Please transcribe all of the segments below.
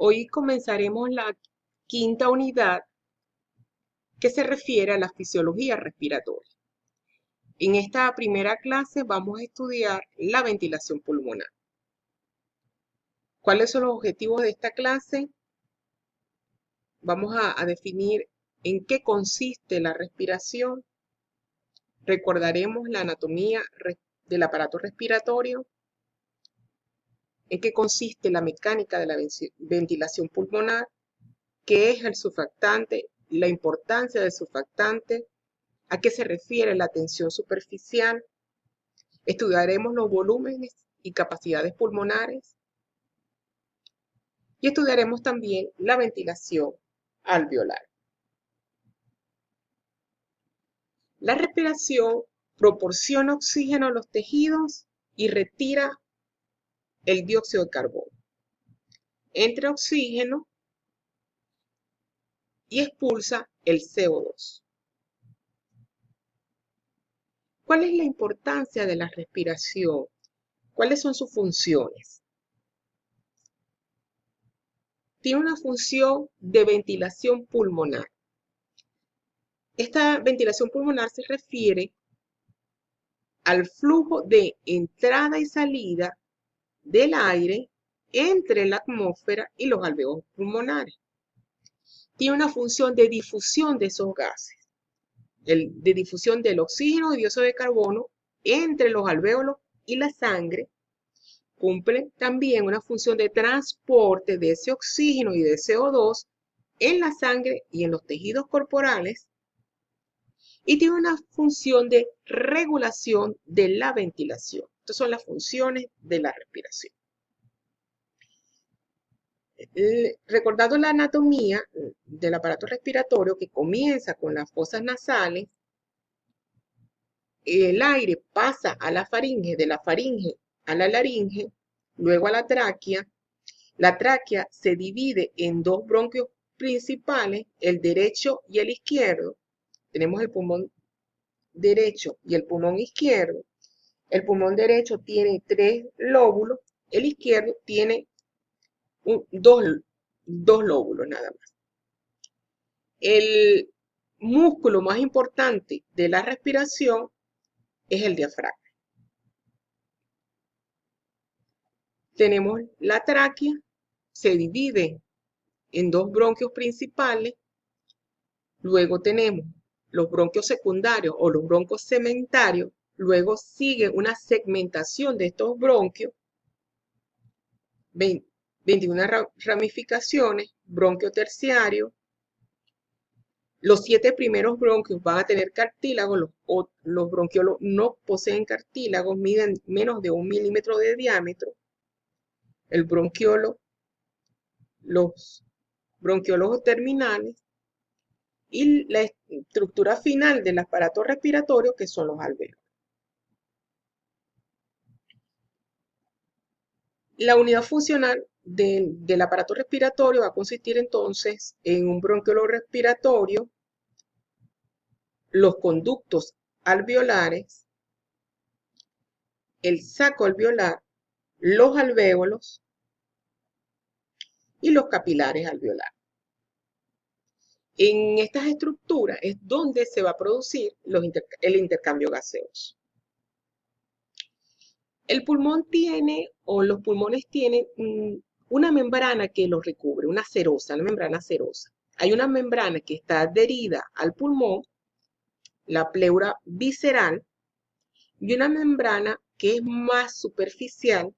Hoy comenzaremos la quinta unidad que se refiere a la fisiología respiratoria. En esta primera clase vamos a estudiar la ventilación pulmonar. ¿Cuáles son los objetivos de esta clase? Vamos a definir en qué consiste la respiración. Recordaremos la anatomía del aparato respiratorio, en qué consiste la mecánica de la ventilación pulmonar, qué es el surfactante, la importancia del surfactante, a qué se refiere la tensión superficial. Estudiaremos los volúmenes y capacidades pulmonares y estudiaremos también la ventilación alveolar. La respiración proporciona oxígeno a los tejidos y retira el dióxido de carbono. Entra oxígeno y expulsa el CO2. ¿Cuál es la importancia de la respiración? ¿Cuáles son sus funciones? Tiene una función de ventilación pulmonar. Esta ventilación pulmonar se refiere al flujo de entrada y salida del aire entre la atmósfera y los alveolos pulmonares. Tiene una función de difusión de esos gases, de difusión del oxígeno y dióxido de carbono entre los alvéolos y la sangre. Cumple también una función de transporte de ese oxígeno y de CO2 en la sangre y en los tejidos corporales. Y tiene una función de regulación de la ventilación. Estas son las funciones de la respiración. Recordando la anatomía del aparato respiratorio que comienza con las fosas nasales, el aire pasa a la faringe, de la faringe a la laringe, luego a la tráquea. La tráquea se divide en dos bronquios principales, el derecho y el izquierdo. Tenemos el pulmón derecho y el pulmón izquierdo. El pulmón derecho tiene 3 lóbulos, el izquierdo tiene dos lóbulos nada más. El músculo más importante de la respiración es el diafragma. Tenemos la tráquea, se divide en dos bronquios principales, luego tenemos los bronquios secundarios o los bronquios segmentarios, luego sigue una segmentación de estos bronquios, 21 ramificaciones, bronquio terciario. Los 7 primeros bronquios van a tener cartílagos, los bronquiolos no poseen cartílagos, miden menos de 1 milímetro de diámetro. El bronquiolo, los bronquiólogos terminales y la estructura final del aparato respiratorio, que son los alvéolos. La unidad funcional del aparato respiratorio va a consistir entonces en un bronquiolo respiratorio, los conductos alveolares, el saco alveolar, los alvéolos y los capilares alveolares. En estas estructuras es donde se va a producir el intercambio gaseoso. El pulmón tiene, o los pulmones tienen, una membrana que los recubre, una serosa, una membrana serosa. Hay una membrana que está adherida al pulmón, la pleura visceral, y una membrana que es más superficial,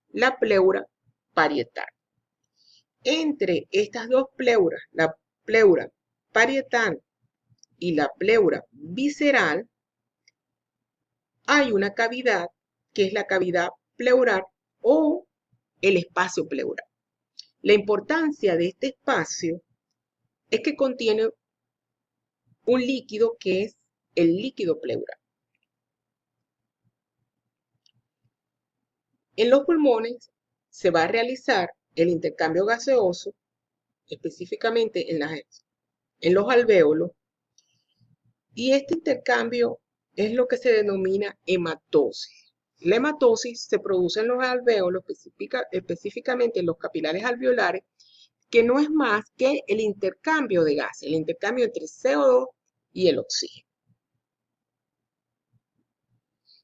la pleura parietal. Entre estas dos pleuras, la pleura parietal y la pleura visceral, hay una cavidad que es la cavidad pleural o el espacio pleural. La importancia de este espacio es que contiene un líquido que es el líquido pleural. En los pulmones se va a realizar el intercambio gaseoso, específicamente en los alvéolos, y este intercambio es lo que se denomina hematosis. La hematosis se produce en los alvéolos, específicamente en los capilares alveolares, que no es más que el intercambio de gases, el intercambio entre CO2 y el oxígeno.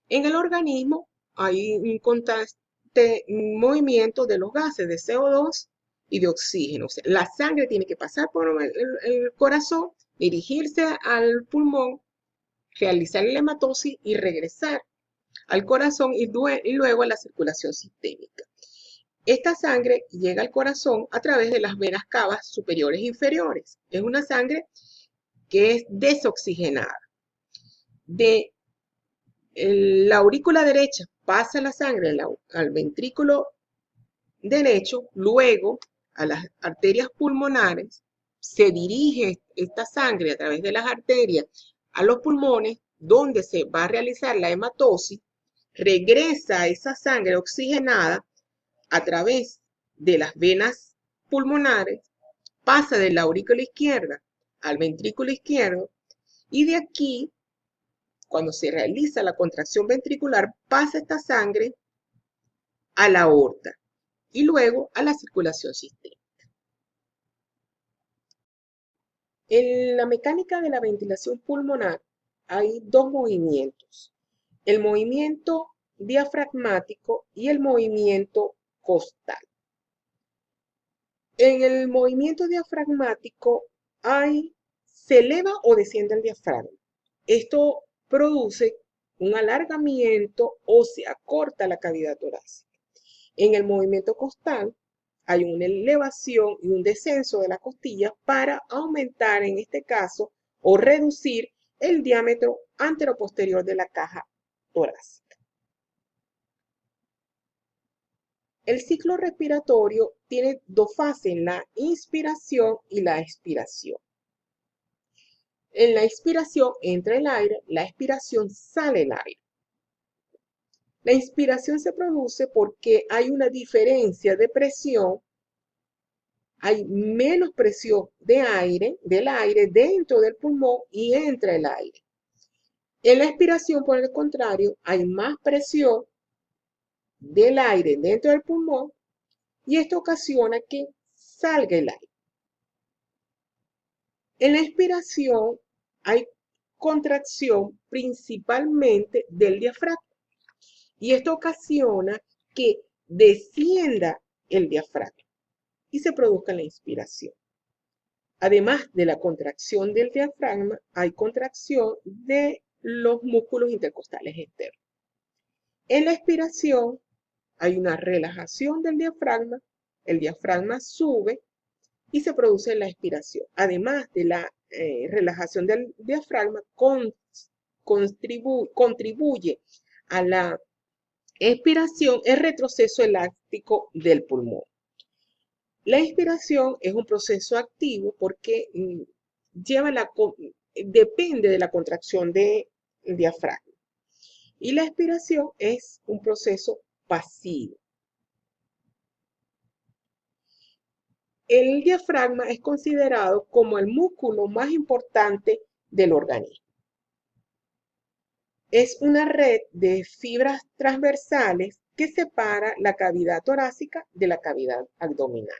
En el organismo hay un constante movimiento de los gases de CO2 y de oxígeno. O sea, la sangre tiene que pasar por el corazón, dirigirse al pulmón, realizar la hematosis y regresar al corazón y luego a la circulación sistémica. Esta sangre llega al corazón a través de las venas cavas superiores e inferiores. Es una sangre que es desoxigenada. De la aurícula derecha pasa la sangre al ventrículo derecho, luego a las arterias pulmonares, se dirige esta sangre a través de las arterias a los pulmones, donde se va a realizar la hematosis, regresa esa sangre oxigenada a través de las venas pulmonares, pasa de la aurícula izquierda al ventrículo izquierdo y de aquí, cuando se realiza la contracción ventricular, pasa esta sangre a la aorta y luego a la circulación sistémica. En la mecánica de la ventilación pulmonar hay dos movimientos, el movimiento diafragmático y el movimiento costal. En el movimiento diafragmático se eleva o desciende el diafragma. Esto produce un alargamiento o se acorta la cavidad torácica. En el movimiento costal hay una elevación y un descenso de la costilla para aumentar, en este caso, o reducir el diámetro anteroposterior de la caja torácica. El ciclo respiratorio tiene dos fases, la inspiración y la expiración. En la inspiración entra el aire, la expiración sale el aire. La inspiración se produce porque hay una diferencia de presión, hay menos presión del aire dentro del pulmón y entra el aire. En la expiración, por el contrario, hay más presión del aire dentro del pulmón y esto ocasiona que salga el aire. En la expiración hay contracción principalmente del diafragma y esto ocasiona que descienda el diafragma y se produzca la inspiración. Además de la contracción del diafragma, hay contracción de los músculos intercostales externos. En la expiración hay una relajación del diafragma, el diafragma sube y se produce la expiración. Además de la relajación del diafragma, contribuye a la expiración el retroceso elástico del pulmón. La inspiración es un proceso activo porque depende de la contracción del diafragma. Y la expiración es un proceso pasivo. El diafragma es considerado como el músculo más importante del organismo. Es una red de fibras transversales que separa la cavidad torácica de la cavidad abdominal.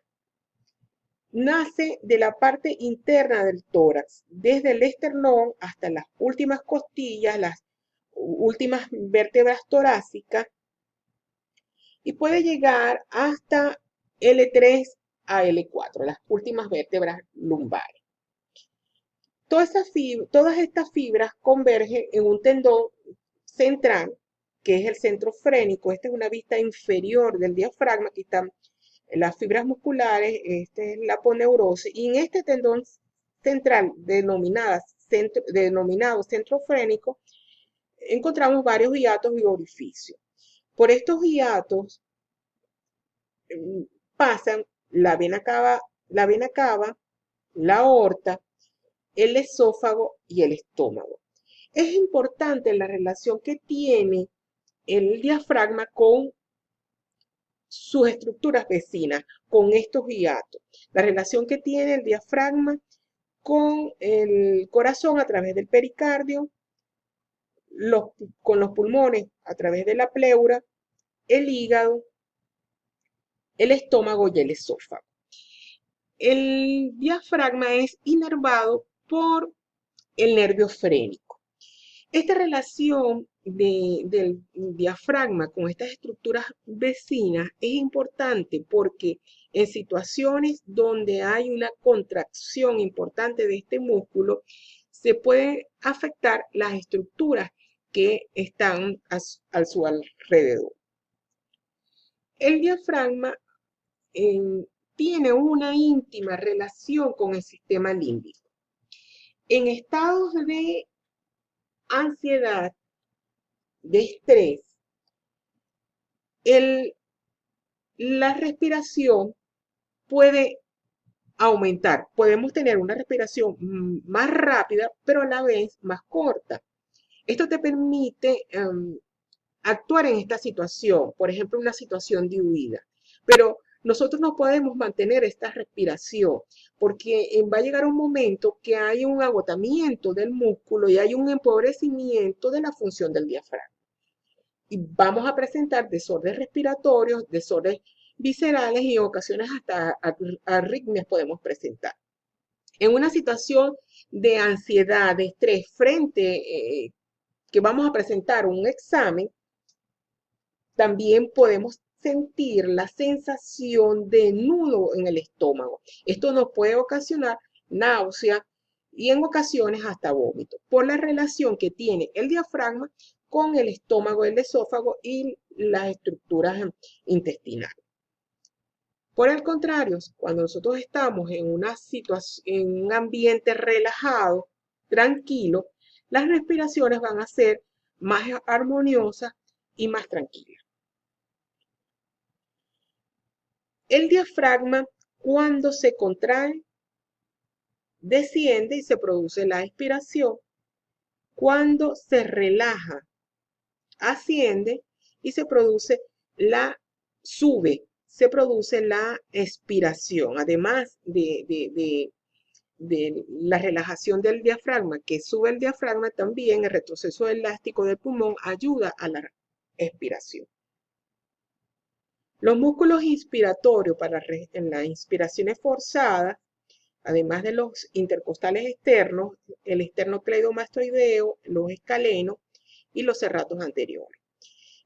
Nace de la parte interna del tórax, desde el esternón hasta las últimas costillas, las últimas vértebras torácicas, y puede llegar hasta L3 a L4, las últimas vértebras lumbares. Todas estas fibras convergen en un tendón central, que es el centro frénico. Esta es una vista inferior del diafragma, aquí están las fibras musculares, este es la aponeurosis, y en este tendón central denominado centro frénico, encontramos varios hiatos y orificios. Por estos hiatos pasan la vena cava, la aorta, el esófago y el estómago. Es importante la relación que tiene el diafragma con sus estructuras vecinas, con estos hiatos. La relación que tiene el diafragma con el corazón a través del pericardio, con los pulmones a través de la pleura, el hígado, el estómago y el esófago. El diafragma es inervado por el nervio frénico. Esta relación del diafragma con estas estructuras vecinas es importante porque en situaciones donde hay una contracción importante de este músculo, se puede afectar las estructuras que están a su alrededor. El diafragma tiene una íntima relación con el sistema límbico. En estados de ansiedad, de estrés, la respiración puede aumentar. Podemos tener una respiración más rápida, pero a la vez más corta. Esto te permite actuar en esta situación, por ejemplo, una situación de huida. Pero nosotros no podemos mantener esta respiración porque va a llegar un momento que hay un agotamiento del músculo y hay un empobrecimiento de la función del diafragma. Y vamos a presentar desórdenes respiratorios, desórdenes viscerales y en ocasiones hasta arritmias podemos presentar. En una situación de ansiedad, de estrés, que vamos a presentar un examen, también podemos sentir la sensación de nudo en el estómago. Esto nos puede ocasionar náusea y en ocasiones hasta vómito, por la relación que tiene el diafragma con el estómago, el esófago y las estructuras intestinales. Por el contrario, cuando nosotros estamos en una situación, en un ambiente relajado, tranquilo, las respiraciones van a ser más armoniosas y más tranquilas. El diafragma, cuando se contrae, desciende y se produce la expiración. Cuando se relaja, asciende y se produce se produce la expiración. Además de la relajación del diafragma, que sube el diafragma, también el retroceso elástico del pulmón ayuda a la expiración. Los músculos inspiratorios en las inspiraciones forzadas, además de los intercostales externos, el esternocleidomastoideo, los escalenos y los serratos anteriores.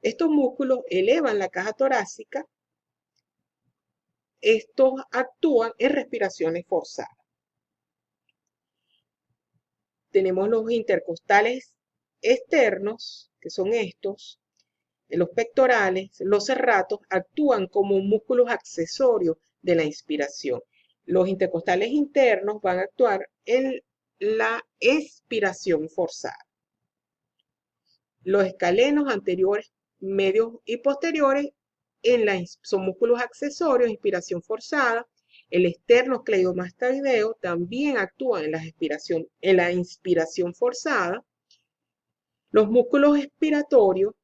Estos músculos elevan la caja torácica. Estos actúan en respiraciones forzadas. Tenemos los intercostales externos, que son estos, los pectorales, los serratos, actúan como músculos accesorios de la inspiración. Los intercostales internos van a actuar en la expiración forzada. Los escalenos anteriores, medios y posteriores son músculos accesorios, inspiración forzada. El esternocleidomastoideo también actúa en la inspiración forzada. Los músculos expiratorios,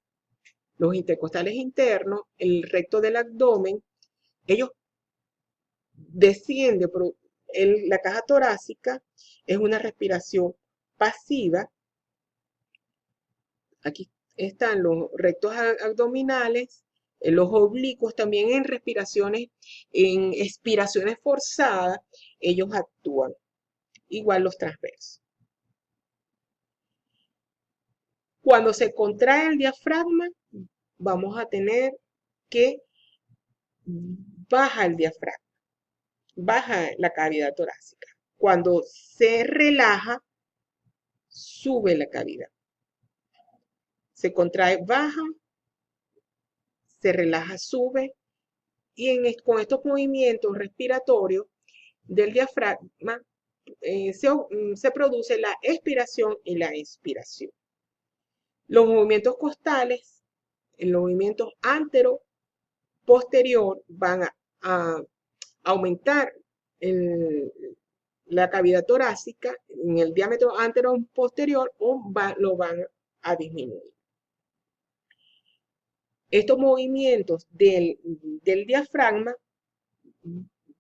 los intercostales internos, el recto del abdomen, ellos descienden por la caja torácica, es una respiración pasiva. Aquí están los rectos abdominales, los oblicuos también en expiraciones forzadas, ellos actúan. Igual los transversos. Cuando se contrae el diafragma, vamos a tener que baja el diafragma, baja la cavidad torácica. Cuando se relaja, sube la cavidad. Se contrae, baja, se relaja, sube. Y con estos movimientos respiratorios del diafragma se produce la expiración y la inspiración. Los movimientos costales, los movimientos antero-posterior van a aumentar la cavidad torácica en el diámetro antero-posterior o lo van a disminuir. Estos movimientos del diafragma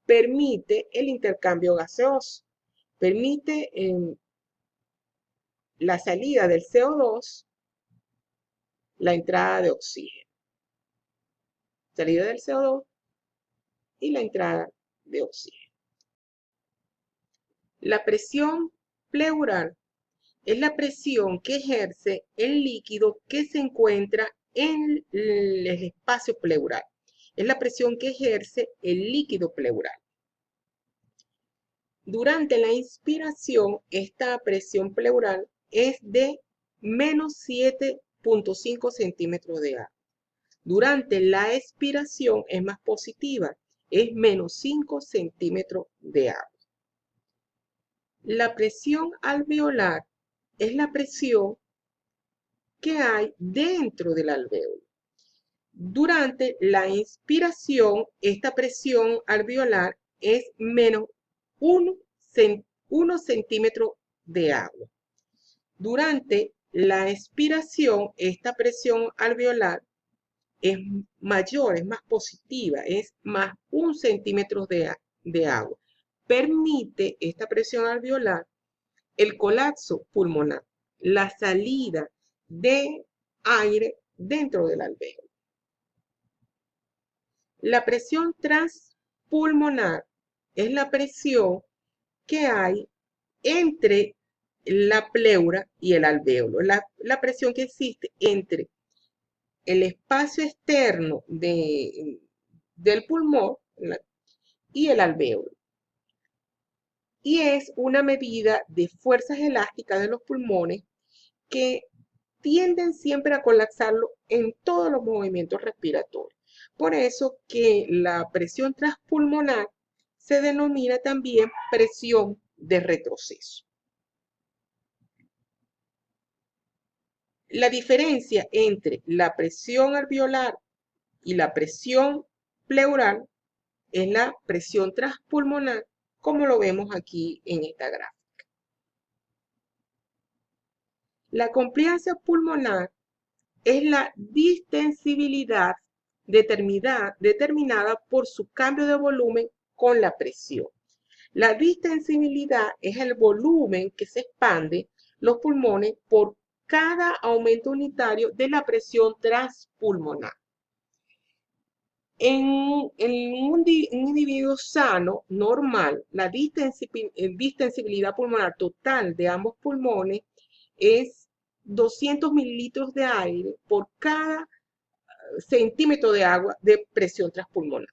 permite el intercambio gaseoso, permite la salida del CO2, la entrada de oxígeno. Salida del CO2 y la entrada de oxígeno. La presión pleural es la presión que ejerce el líquido que se encuentra en el espacio pleural. Es la presión que ejerce el líquido pleural. Durante la inspiración, esta presión pleural es de menos 7,5 centímetros de agua. Durante la expiración es más positiva, es menos 5 centímetros de agua. La presión alveolar es la presión que hay dentro del alvéolo. Durante la inspiración, esta presión alveolar es menos 1 centímetro de agua. Durante la expiración, esta presión alveolar es mayor, es más positiva, es más 1 centímetro de agua. Permite esta presión alveolar el colapso pulmonar, la salida de aire dentro del alvéolo. La presión transpulmonar es la presión que hay entre la pleura y el alvéolo, la presión que existe entre el espacio externo del pulmón y el alvéolo. Y es una medida de fuerzas elásticas de los pulmones que tienden siempre a colapsarlo en todos los movimientos respiratorios. Por eso que la presión transpulmonar se denomina también presión de retroceso. La diferencia entre la presión alveolar y la presión pleural es la presión transpulmonar, como lo vemos aquí en esta gráfica. La compliancia pulmonar es la distensibilidad determinada por su cambio de volumen con la presión. La distensibilidad es el volumen que se expande los pulmones por cada aumento unitario de la presión transpulmonar. En un individuo sano, normal, la distensibilidad pulmonar total de ambos pulmones es 200 mililitros de aire por cada centímetro de agua de presión transpulmonar.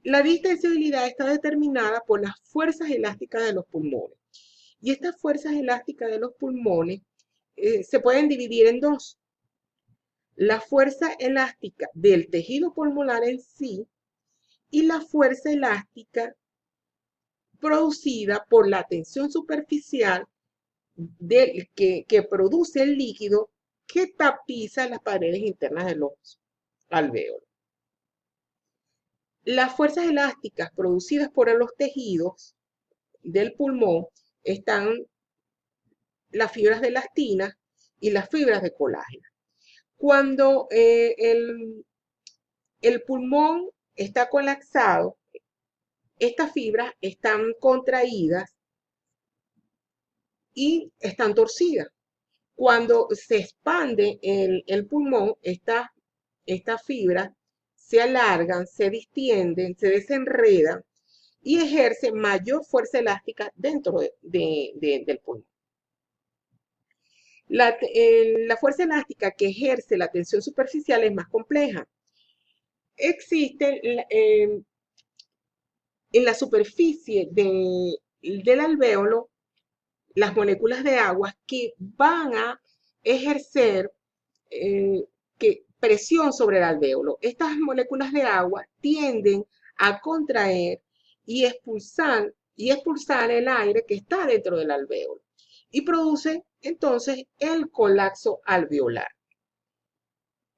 La distensibilidad está determinada por las fuerzas elásticas de los pulmones. Y estas fuerzas elásticas de los pulmones se pueden dividir en dos. La fuerza elástica del tejido pulmonar en sí y la fuerza elástica producida por la tensión superficial que produce el líquido que tapiza las paredes internas de los alvéolos. Las fuerzas elásticas producidas por los tejidos del pulmón están las fibras de elastina y las fibras de colágeno. Cuando el pulmón está colapsado, estas fibras están contraídas y están torcidas. Cuando se expande el pulmón, estas fibras se alargan, se distienden, se desenredan y ejercen mayor fuerza elástica dentro del pulmón. La fuerza elástica que ejerce la tensión superficial es más compleja. Existen en la superficie del alvéolo las moléculas de agua que van a ejercer presión sobre el alvéolo. Estas moléculas de agua tienden a contraer y expulsar el aire que está dentro del alvéolo y produce entonces el colapso alveolar.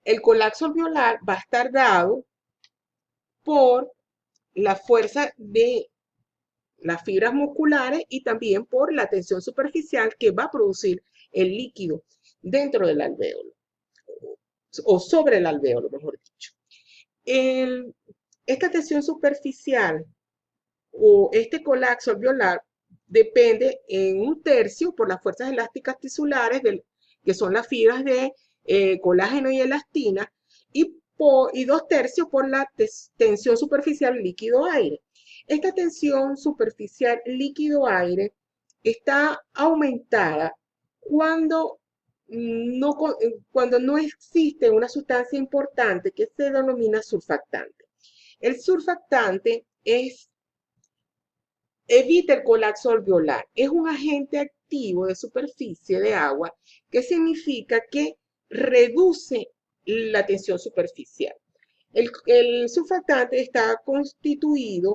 El colapso alveolar va a estar dado por la fuerza de las fibras musculares y también por la tensión superficial que va a producir el líquido dentro del alvéolo o sobre el alvéolo, mejor dicho. Esta tensión superficial o este colapso alveolar depende en un tercio por las fuerzas elásticas tisulares, que son las fibras de colágeno y elastina, y 2 tercios por la tensión superficial líquido-aire. Esta tensión superficial líquido-aire está aumentada cuando cuando no existe una sustancia importante que se denomina surfactante. El surfactante evita el colapso alveolar. Es un agente activo de superficie de agua que significa que reduce la tensión superficial. El surfactante está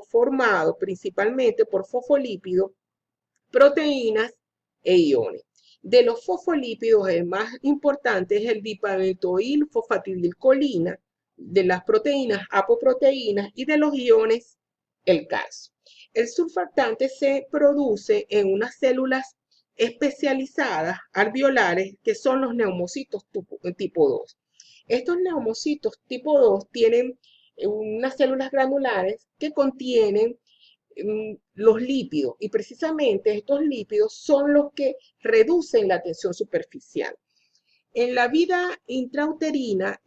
formado principalmente por fosfolípidos, proteínas e iones. De los fosfolípidos, el más importante es el dipantoil-fosfatidilcolina, de las proteínas, apoproteínas, y de los iones, el calcio. El surfactante se produce en unas células especializadas alveolares que son los neumocitos tipo 2. Estos neumocitos tipo 2 tienen unas células granulares que contienen los lípidos, y precisamente estos lípidos son los que reducen la tensión superficial. En la vida intrauterina,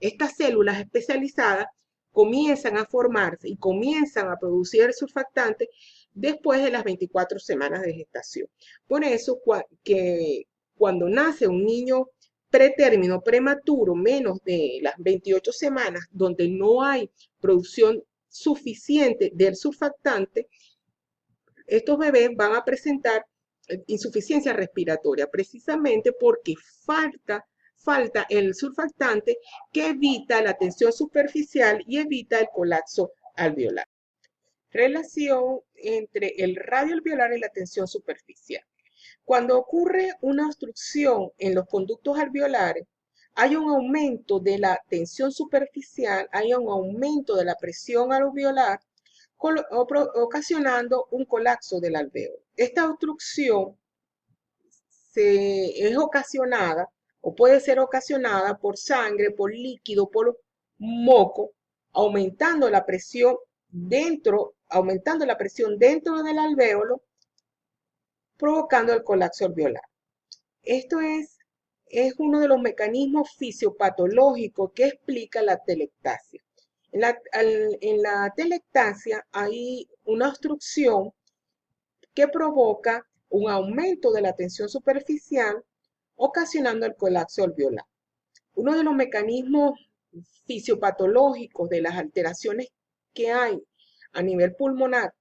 estas células especializadas comienzan a formarse y comienzan a producir el surfactante después de las 24 semanas de gestación. Por eso que cuando nace un niño pretérmino, prematuro, menos de las 28 semanas, donde no hay producción suficiente del surfactante, estos bebés van a presentar insuficiencia respiratoria, precisamente porque falta el surfactante que evita la tensión superficial y evita el colapso alveolar. Relación entre el radio alveolar y la tensión superficial. Cuando ocurre una obstrucción en los conductos alveolares, hay un aumento de la tensión superficial, hay un aumento de la presión alveolar, ocasionando un colapso del alvéolo. Esta obstrucción es ocasionada o puede ser ocasionada por sangre, por líquido, por moco, aumentando la presión dentro del alvéolo, provocando el colapso alveolar. Esto es uno de los mecanismos fisiopatológicos que explica la telectasia. En la telectasia hay una obstrucción que provoca un aumento de la tensión superficial, ocasionando el colapso alveolar. Uno de los mecanismos fisiopatológicos de las alteraciones que hay a nivel pulmonar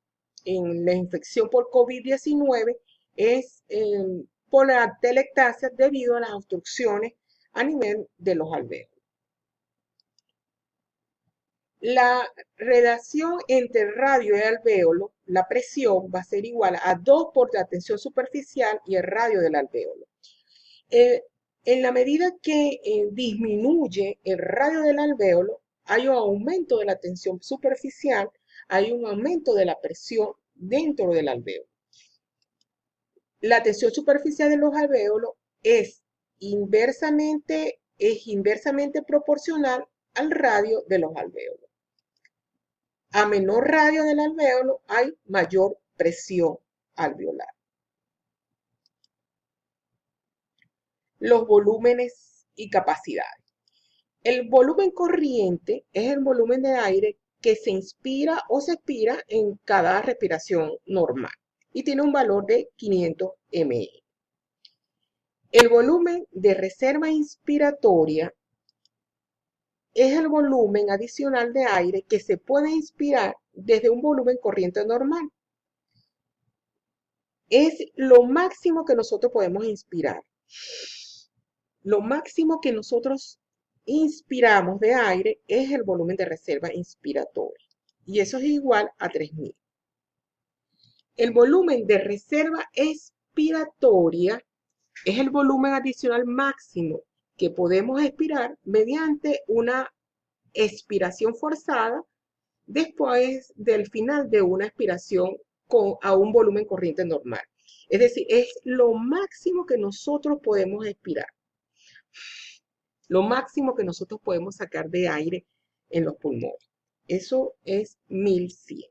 en la infección por COVID-19 es por la telectasia debido a las obstrucciones a nivel de los alvéolos. La relación entre el radio y el alvéolo, la presión va a ser igual a 2 por la tensión superficial y el radio del alvéolo. En la medida que disminuye el radio del alvéolo, hay un aumento de la tensión superficial, hay un aumento de la presión dentro del alvéolo. La tensión superficial de los alvéolos es inversamente proporcional al radio de los alvéolos. A menor radio del alvéolo hay mayor presión alveolar. Los volúmenes y capacidades. El volumen corriente es el volumen de aire que se inspira o se expira en cada respiración normal y tiene un valor de 500 ml. El volumen de reserva inspiratoria es el volumen adicional de aire que se puede inspirar desde un volumen corriente normal. Es lo máximo que nosotros podemos inspirar. Lo máximo que nosotros inspiramos de aire es el volumen de reserva inspiratoria. Y eso es igual a 3000. El volumen de reserva expiratoria es el volumen adicional máximo que podemos expirar mediante una expiración forzada después del final de una expiración a un volumen corriente normal. Es decir, es lo máximo que nosotros podemos expirar. Lo máximo que nosotros podemos sacar de aire en los pulmones. Eso es 1100.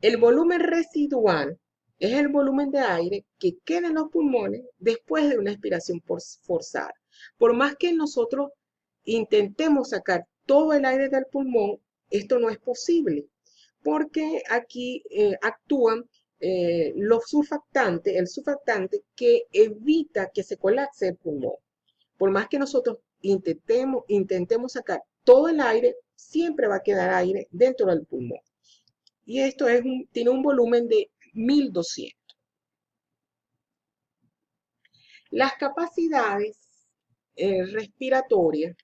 El volumen residual es el volumen de aire que queda en los pulmones después de una expiración forzada. Por más que nosotros intentemos sacar todo el aire del pulmón, esto no es posible, porque aquí actúan los surfactantes, el surfactante que evita que se colapse el pulmón. Por más que nosotros intentemos sacar todo el aire, siempre va a quedar aire dentro del pulmón. Y esto tiene un volumen de 1200. Las capacidades respiratorias,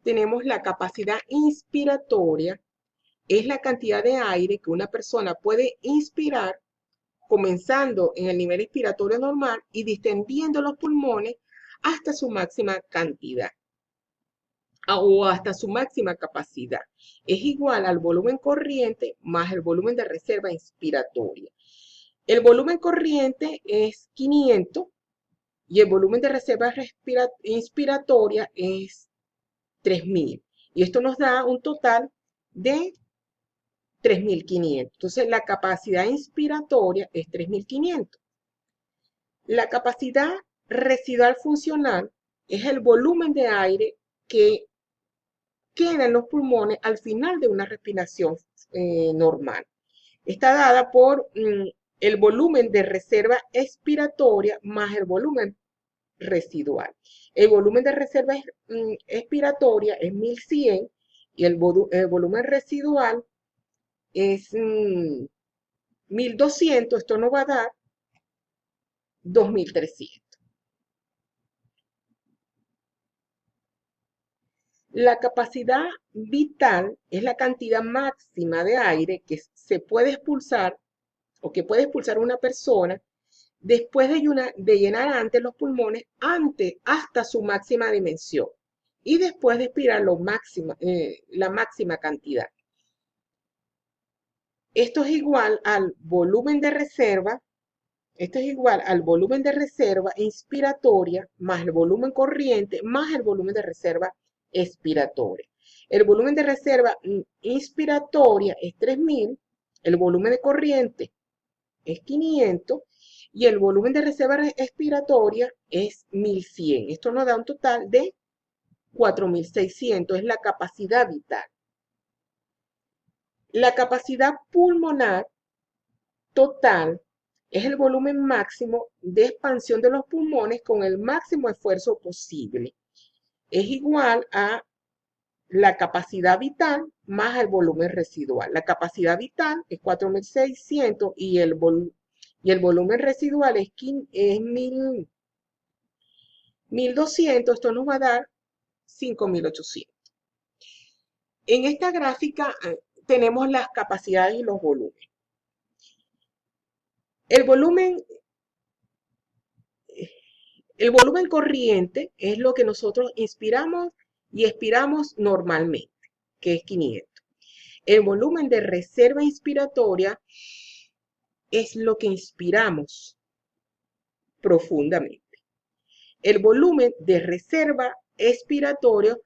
tenemos la capacidad inspiratoria, es la cantidad de aire que una persona puede inspirar comenzando en el nivel inspiratorio normal y distendiendo los pulmones hasta su máxima cantidad o hasta su máxima capacidad. Es igual al volumen corriente más el volumen de reserva inspiratoria. El volumen corriente es 500 y el volumen de reserva inspiratoria es 3000. Y esto nos da un total de 3500. Entonces, la capacidad inspiratoria es 3500. La capacidad residual funcional es el volumen de aire que queda en los pulmones al final de una respiración normal. Está dada por el volumen de reserva expiratoria más el volumen residual. El volumen de reserva expiratoria es 1100 y el volumen residual es 1200. Esto nos va a dar 2300. La capacidad vital es la cantidad máxima de aire que se puede expulsar o que puede expulsar una persona después de llenar antes los pulmones hasta su máxima dimensión y después de expirar la máxima cantidad. Esto es igual al volumen de reserva. Esto es igual al volumen de reserva inspiratoria más el volumen corriente más el volumen de reserva expiratoria. El volumen de reserva inspiratoria es 3000, el volumen de corriente es 500 y el volumen de reserva expiratoria es 1100. Esto nos da un total de 4600, es la capacidad vital. La capacidad pulmonar total es el volumen máximo de expansión de los pulmones con el máximo esfuerzo posible. Es igual a la capacidad vital más el volumen residual. La capacidad vital es 4600 y el volumen residual es 1200. Esto nos va a dar 5800. En esta gráfica tenemos las capacidades y los volúmenes. El volumen corriente es lo que nosotros inspiramos y expiramos normalmente, que es 500. El volumen de reserva inspiratoria es lo que inspiramos profundamente. El volumen de reserva expiratoria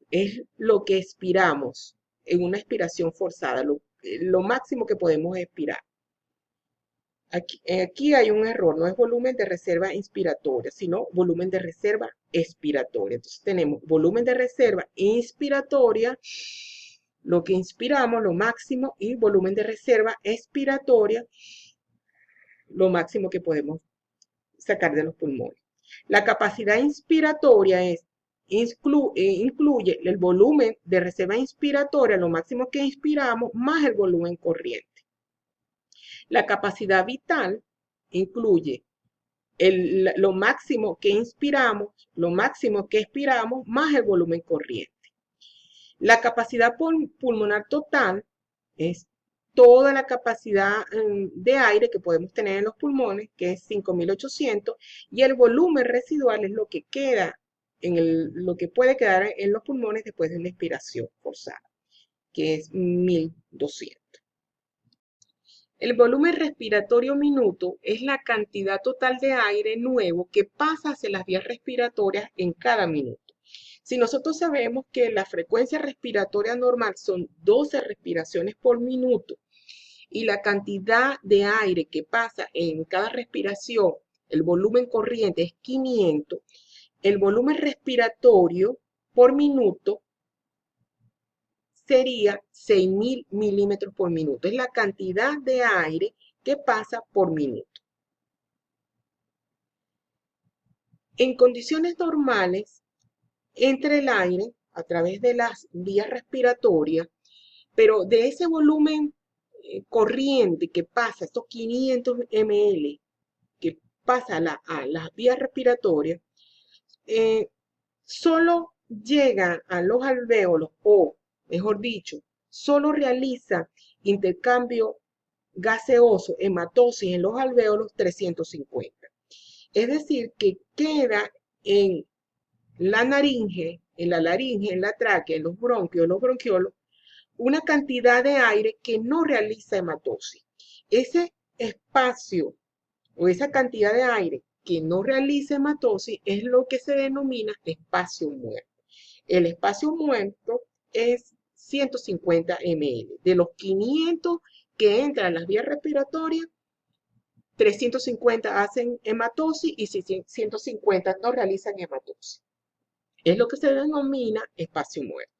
es lo que expiramos en una expiración forzada, lo máximo que podemos expirar. Aquí hay un error, no es volumen de reserva inspiratoria, sino volumen de reserva expiratoria. Entonces tenemos volumen de reserva inspiratoria, lo que inspiramos, lo máximo, y volumen de reserva expiratoria, lo máximo que podemos sacar de los pulmones. La capacidad inspiratoria incluye el volumen de reserva inspiratoria, lo máximo que inspiramos, más el volumen corriente. La capacidad vital incluye lo máximo que inspiramos, lo máximo que expiramos, más el volumen corriente. La capacidad pulmonar total es toda la capacidad de aire que podemos tener en los pulmones, que es 5800, y el volumen residual es lo que queda lo que puede quedar en los pulmones después de una expiración forzada, que es 1200. El volumen respiratorio minuto es la cantidad total de aire nuevo que pasa hacia las vías respiratorias en cada minuto. Si nosotros sabemos que la frecuencia respiratoria normal son 12 respiraciones por minuto y la cantidad de aire que pasa en cada respiración, el volumen corriente es 500, el volumen respiratorio por minuto sería 6.000 milímetros por minuto. Es la cantidad de aire que pasa por minuto. En condiciones normales, entra el aire a través de las vías respiratorias, pero de ese volumen corriente que pasa, estos 500 ml que pasa a las vías respiratorias, solo llega a los alvéolos, o mejor dicho, solo realiza intercambio gaseoso, hematosis en los alvéolos 350. Es decir, que queda en la laringe, en la tráquea, en los bronquios, los bronquiolos, una cantidad de aire que no realiza hematosis. Ese espacio o esa cantidad de aire que no realiza hematosis es lo que se denomina espacio muerto. El espacio muerto es 150 ml. De los 500 que entran a las vías respiratorias, 350 hacen hematosis y 150 no realizan hematosis. Es lo que se denomina espacio muerto.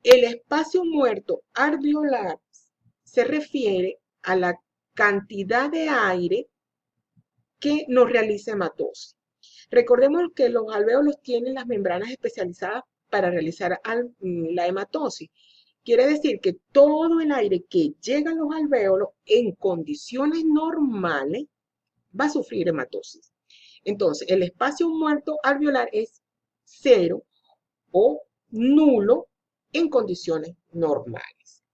El espacio muerto alveolar se refiere a la cantidad de aire que no realiza hematosis. Recordemos que los alvéolos tienen las membranas especializadas para realizar la hematosis. Quiere decir que todo el aire que llega a los alvéolos en condiciones normales va a sufrir hematosis. Entonces, el espacio muerto alveolar es 0 o nulo en condiciones normales.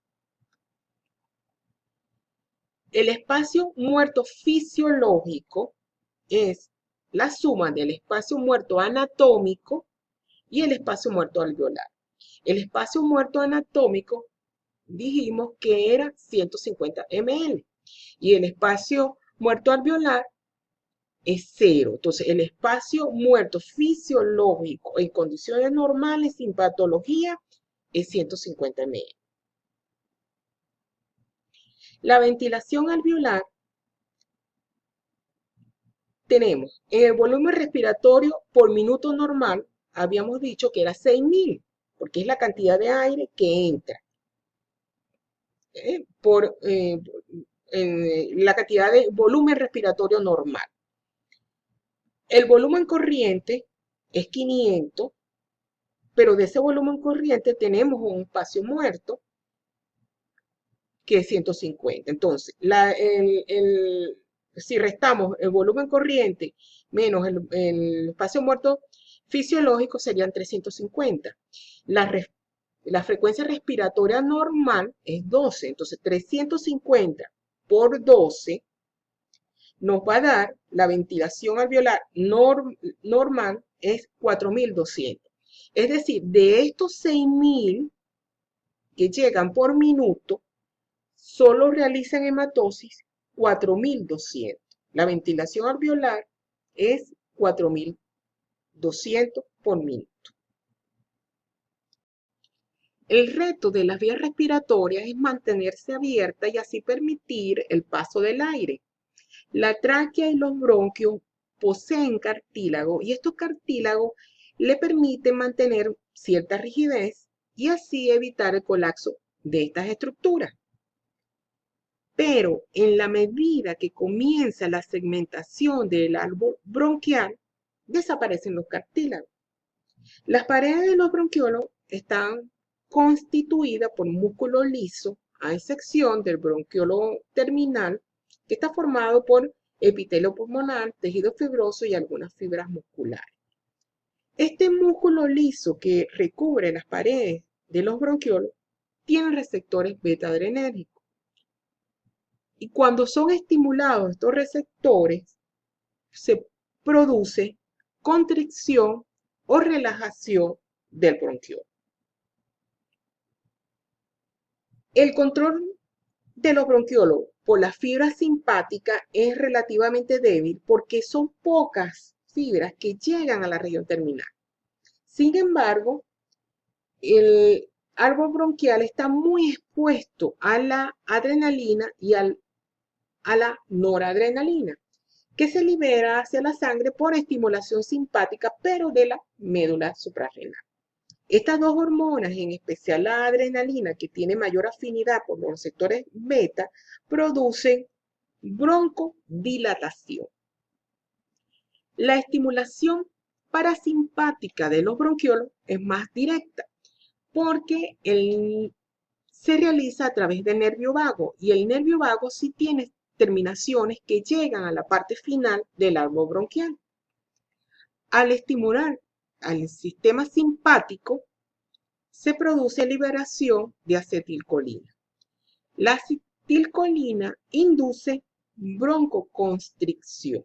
El espacio muerto fisiológico es la suma del espacio muerto anatómico y el espacio muerto alveolar. El espacio muerto anatómico dijimos que era 150 ml y el espacio muerto alveolar es 0. Entonces, el espacio muerto fisiológico en condiciones normales sin patología es 150 ml. La ventilación alveolar, tenemos en el volumen respiratorio por minuto normal, habíamos dicho que era 6.000, porque es la cantidad de aire que entra. Por la cantidad de volumen respiratorio normal. El volumen corriente es 500, pero de ese volumen corriente tenemos un espacio muerto que es 150. Entonces, si restamos el volumen corriente menos el espacio muerto fisiológico, serían 350. La frecuencia respiratoria normal es 12. Entonces, 350 por 12 nos va a dar la ventilación alveolar normal es 4.200. Es decir, de estos 6.000 que llegan por minuto, solo realizan hematosis 4.200. La ventilación alveolar es 4.200 por minuto. El reto de las vías respiratorias es mantenerse abierta y así permitir el paso del aire. La tráquea y los bronquios poseen cartílago y estos cartílagos le permiten mantener cierta rigidez y así evitar el colapso de estas estructuras. Pero en la medida que comienza la segmentación del árbol bronquial, desaparecen los cartílagos. Las paredes de los bronquiolos están constituidas por músculo liso, a excepción del bronquiolo terminal, que está formado por epitelio pulmonar, tejido fibroso y algunas fibras musculares. Este músculo liso que recubre las paredes de los bronquiolos tiene receptores beta-adrenérgicos. Y cuando son estimulados estos receptores, se produce constricción o relajación del bronquiolo. El control de los bronquiolos por la fibra simpática es relativamente débil porque son pocas fibras que llegan a la región terminal. Sin embargo, el árbol bronquial está muy expuesto a la adrenalina y a la noradrenalina, que se libera hacia la sangre por estimulación simpática, pero de la médula suprarrenal. Estas dos hormonas, en especial la adrenalina, que tiene mayor afinidad por los receptores beta, producen broncodilatación. La estimulación parasimpática de los bronquiolos es más directa porque se realiza a través del nervio vago y el nervio vago sí tiene terminaciones que llegan a la parte final del árbol bronquial. Al estimular al sistema simpático, se produce liberación de acetilcolina. La acetilcolina induce broncoconstricción.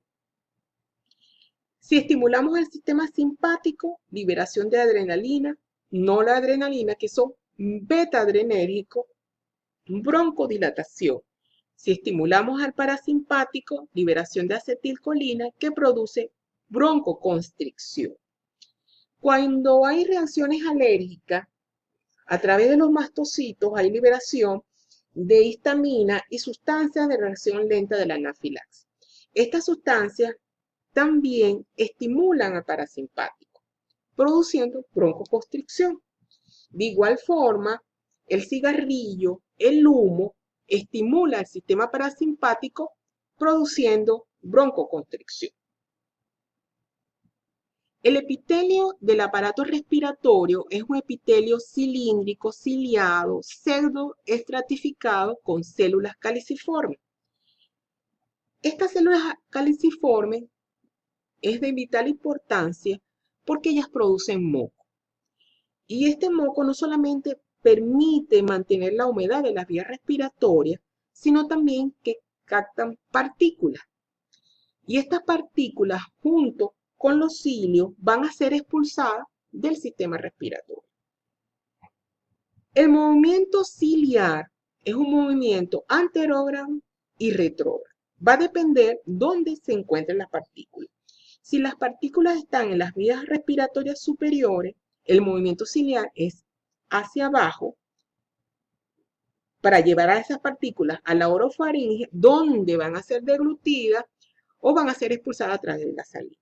Si estimulamos el sistema simpático, liberación de adrenalina, no la adrenalina, que son beta-adrenérgicos, broncodilatación. Si estimulamos al parasimpático, liberación de acetilcolina, que produce broncoconstricción. Cuando hay reacciones alérgicas, a través de los mastocitos hay liberación de histamina y sustancias de reacción lenta de la anafilaxis. Estas sustancias también estimulan al parasimpático, produciendo broncoconstricción. De igual forma, el cigarrillo, el humo, estimula el sistema parasimpático, produciendo broncoconstricción. El epitelio del aparato respiratorio es un epitelio cilíndrico, ciliado, pseudoestratificado con células caliciformes. Estas células caliciformes es de vital importancia porque ellas producen moco. Y este moco no solamente permite mantener la humedad de las vías respiratorias, sino también que captan partículas. Y estas partículas, junto con los cilios, van a ser expulsadas del sistema respiratorio. El movimiento ciliar es un movimiento anterógrado y retrógrado. Va a depender dónde se encuentren las partículas. Si las partículas están en las vías respiratorias superiores, el movimiento ciliar es hacia abajo para llevar a esas partículas a la orofaringe, donde van a ser deglutidas o van a ser expulsadas a través de la saliva.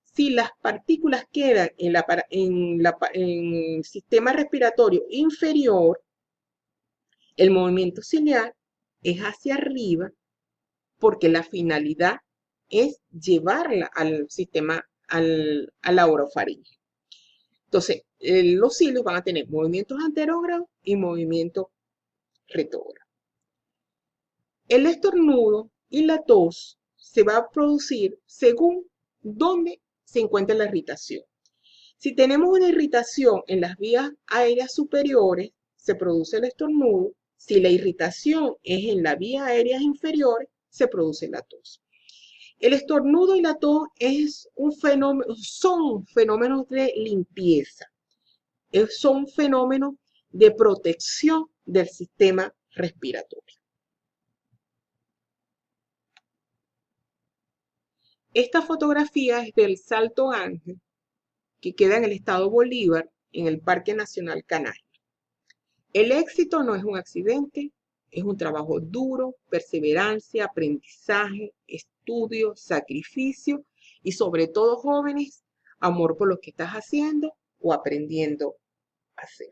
Si las partículas quedan en el sistema respiratorio inferior, el movimiento ciliar es hacia arriba porque la finalidad es llevarla al sistema, a la orofaringe. Entonces, los cilios van a tener movimientos anterógrados y movimientos retrógrados. El estornudo y la tos se va a producir según dónde se encuentra la irritación. Si tenemos una irritación en las vías aéreas superiores, se produce el estornudo. Si la irritación es en las vías aéreas inferiores, se produce la tos. El estornudo y la tos son fenómenos de limpieza. Son fenómenos de protección del sistema respiratorio. Esta fotografía es del Salto Ángel, que queda en el estado Bolívar, en el Parque Nacional Canaima. El éxito no es un accidente, es un trabajo duro, perseverancia, aprendizaje, estudio, sacrificio y sobre todo, jóvenes, amor por lo que estás haciendo o aprendiendo a hacer.